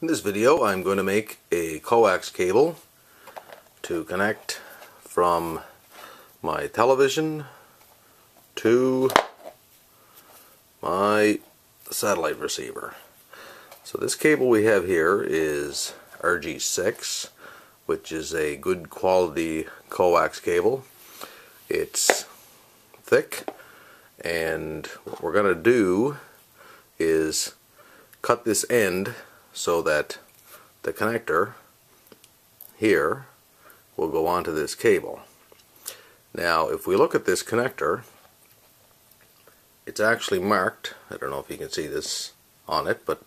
In this video I'm going to make a coax cable to connect from my television to my satellite receiver. So this cable we have here is RG6, which is a good quality coax cable. It's thick, and what we're going to do is cut this end so that the connector here will go onto this cable. Now if we look at this connector, it's actually marked, I don't know if you can see this on it, but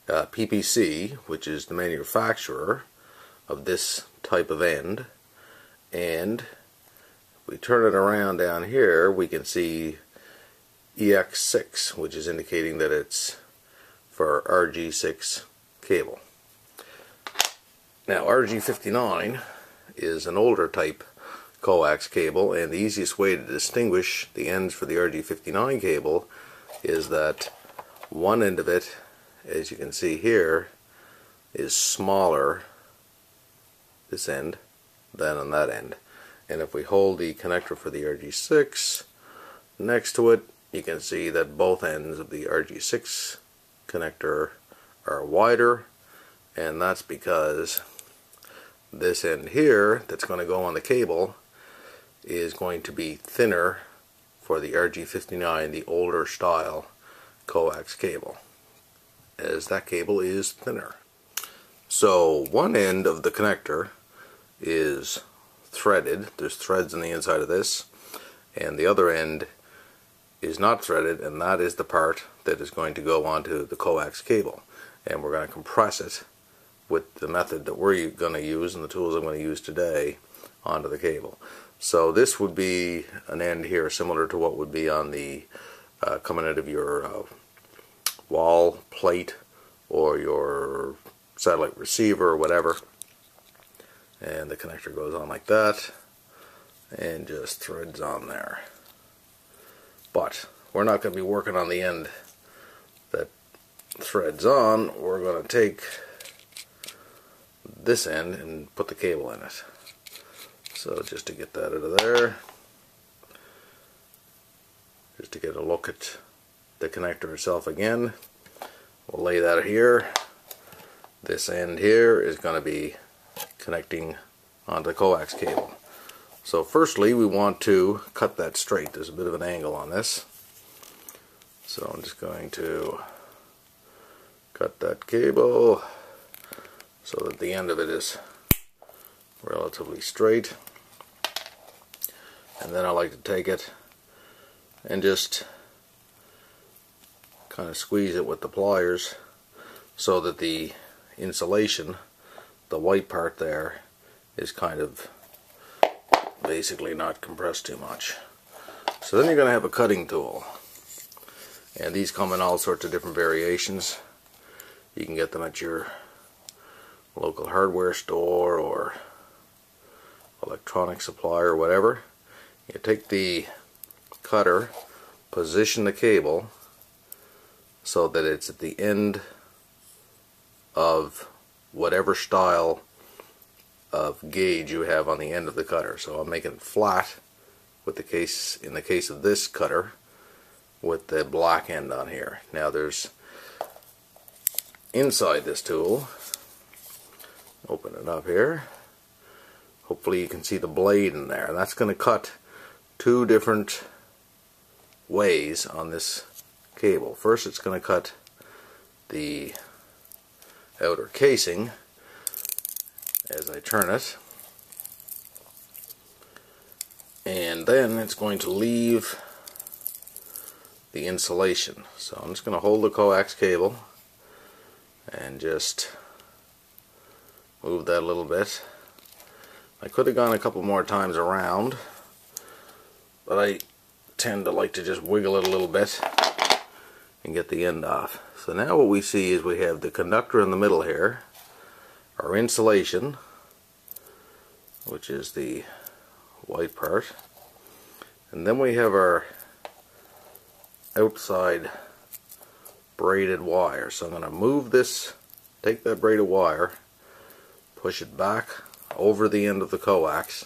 PPC, which is the manufacturer of this type of end, and if we turn it around down here we can see EX6, which is indicating that it's for RG6 cable. Now RG59 is an older type coax cable, and the easiest way to distinguish the ends for the RG59 cable is that one end of it, as you can see here, is smaller, this end, than on that end. And if we hold the connector for the RG6 next to it, you can see that both ends of the RG6 connector are wider, and that's because this end here that's going to go on the cable is going to be thinner for the RG59, the older style coax cable, as that cable is thinner. So one end of the connector is threaded, there's threads on the inside of this, and the other end is not threaded, and that is the part that is going to go onto the coax cable, and we're going to compress it with the method that we're going to use and the tools I'm going to use today onto the cable. So this would be an end here similar to what would be on the coming out of your wall plate or your satellite receiver or whatever, and the connector goes on like that and just threads on there. But we're not going to be working on the end that threads on. We're going to take this end and put the cable in it. So just to get that out of there, just to get a look at the connector itself again, we'll lay that here. This end here is going to be connecting onto the coax cable. So firstly we want to cut that straight. There's a bit of an angle on this, so I'm just going to cut that cable so that the end of it is relatively straight, and then I like to take it and just kind of squeeze it with the pliers so that the insulation, the white part there, is kind of basically not compressed too much. So then you're going to have a cutting tool, and these come in all sorts of different variations. You can get them at your local hardware store or electronic supply or whatever. You take the cutter, position the cable so that it's at the end of whatever style of gauge you have on the end of the cutter. So I'm making it flat with the case, in the case of this cutter, with the black end on here. Now there's inside this tool, open it up here, hopefully you can see the blade in there, and that's going to cut two different ways on this cable. First it's going to cut the outer casing as I turn it, and then it's going to leave the insulation. So I'm just going to hold the coax cable and just move that a little bit. I could have gone a couple more times around, but I tend to like to just wiggle it a little bit and get the end off. So now what we see is we have the conductor in the middle here, our insulation, which is the white part, and then we have our outside braided wire. So I'm going to move this take that braid of wire, push it back over the end of the coax,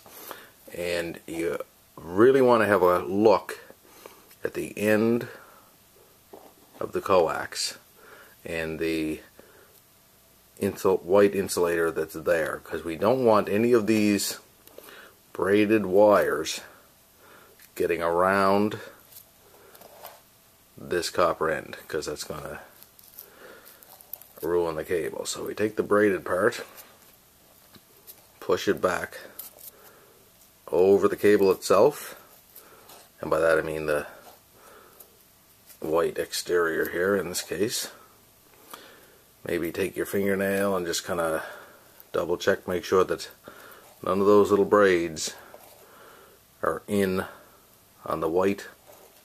and you really want to have a look at the end of the coax and the white insulator that's there, because we don't want any of these braided wires getting around this copper end, because that's going to ruin the cable. So we take the braided part, push it back over the cable itself, and by that I mean the white exterior here in this case. Maybe take your fingernail and just kind of double check, make sure that none of those little braids are in on the white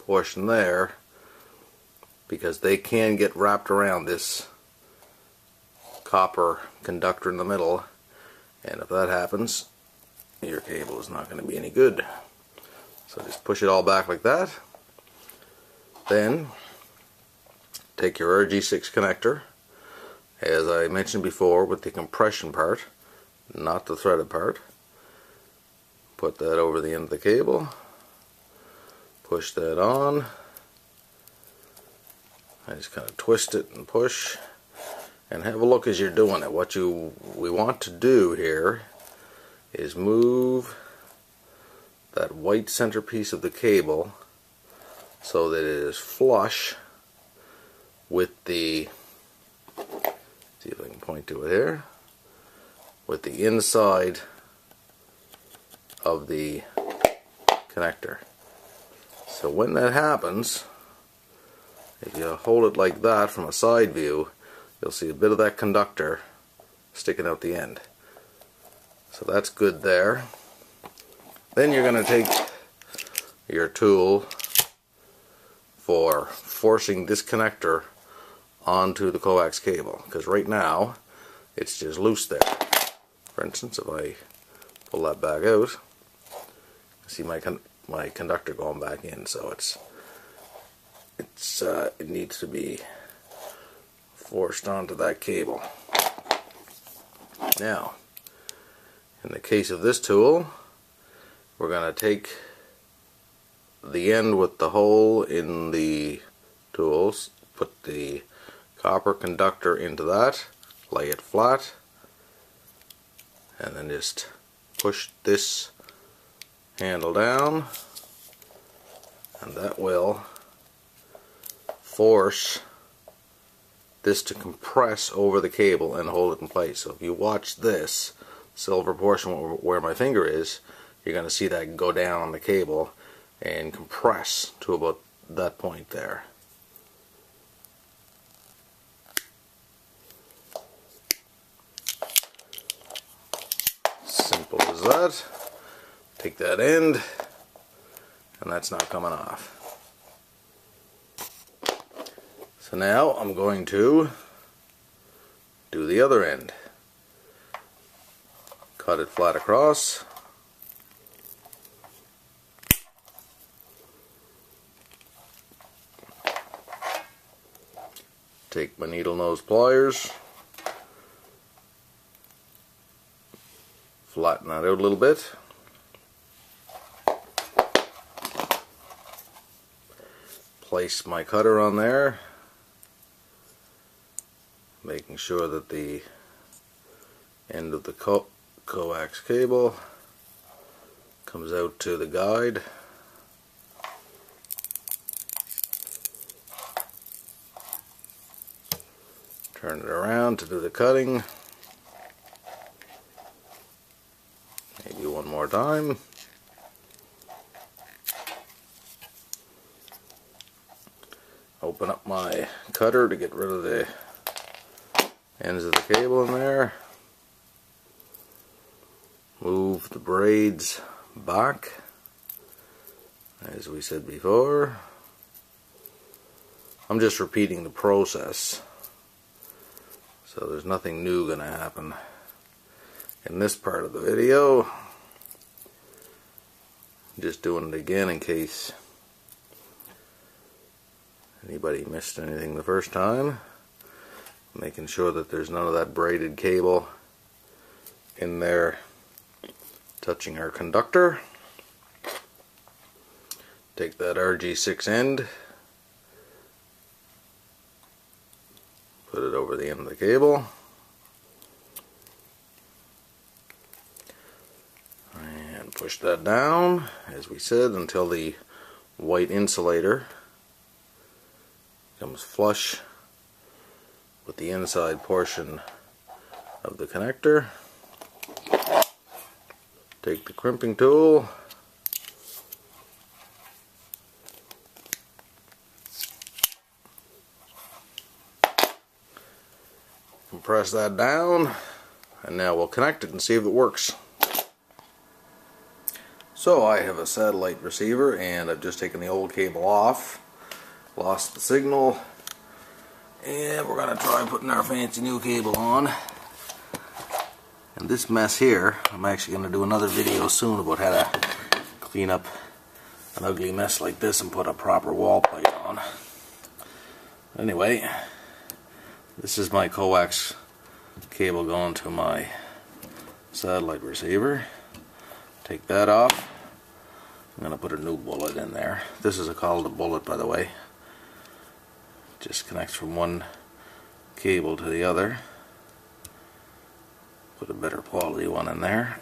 portion there, because they can get wrapped around this copper conductor in the middle, and if that happens, your cable is not going to be any good. So just push it all back like that. Then take your RG6 connector, as I mentioned before, with the compression part, not the threaded part. Put that over the end of the cable, push that on. I just kind of twist it and push, and have a look as you're doing it. What we want to do here is move that white centerpiece of the cable so that it is flush with the, see if I can point to it here, with the inside of the connector. So when that happens, if you hold it like that from a side view, you'll see a bit of that conductor sticking out the end. So that's good there. Then you're going to take your tool for forcing this connector onto the coax cable, because right now it's just loose there. For instance, if I pull that back out, see my conductor going back in, so it needs to be forced onto that cable. Now, in the case of this tool, we're going to take the end with the hole in the tools, put the copper conductor into that, lay it flat, and then just push this handle down, and that will force this to compress over the cable and hold it in place. So if you watch this silver portion where my finger is, you're going to see that go down on the cable and compress to about that point there. Simple as that. Take that end, and that's not coming off. So now I'm going to do the other end. Cut it flat across. Take my needle nose pliers. Flatten that out a little bit. Place my cutter on there, making sure that the end of the coax cable comes out to the guide. Turn it around to do the cutting. Maybe one more time. Open up my cutter to get rid of the ends of the cable in there. Move the braids back, as we said before. I'm just repeating the process, so there's nothing new going to happen in this part of the video. Just doing it again in case anybody missed anything the first time. making sure that there's none of that braided cable in there touching our conductor. Take that RG6 end, put it over the end of the cable, and push that down, as we said, until the white insulator comes flush with the inside portion of the connector. Take the crimping tool, compress that down, and now we'll connect it and see if it works. So I have a satellite receiver, and I've just taken the old cable off, lost the signal, and we're going to try putting our fancy new cable on. And this mess here, I'm actually going to do another video soon about how to clean up an ugly mess like this and put a proper wall plate on. Anyway, this is my coax cable going to my satellite receiver. Take that off. I'm going to put a new bullet in there. This is called a bullet, by the way. Just connects from one cable to the other. Put a better quality one in there.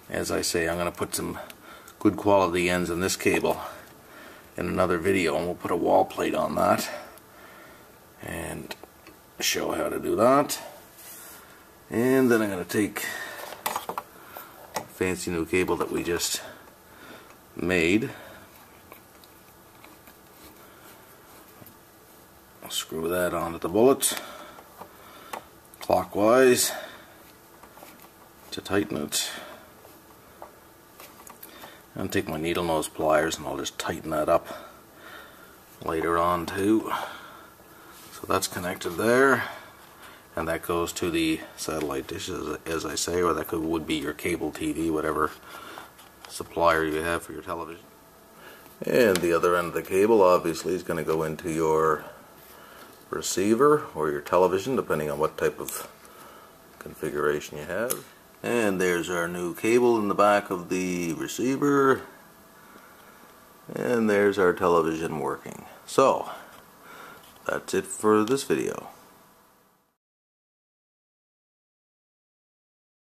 As I say, I'm going to put some good quality ends in this cable in another video, and we'll put a wall plate on that and show how to do that. And then I'm going to take a fancy new cable that we just made. I'll screw that onto the bullet clockwise to tighten it. I'll take my needle nose pliers and I'll just tighten that up later on too. So that's connected there, and that goes to the satellite dish, as I say, or that would be your cable TV, whatever supplier you have for your television. And the other end of the cable obviously is going to go into your receiver or your television, depending on what type of configuration you have. And there's our new cable in the back of the receiver, and there's our television working. So that's it for this video.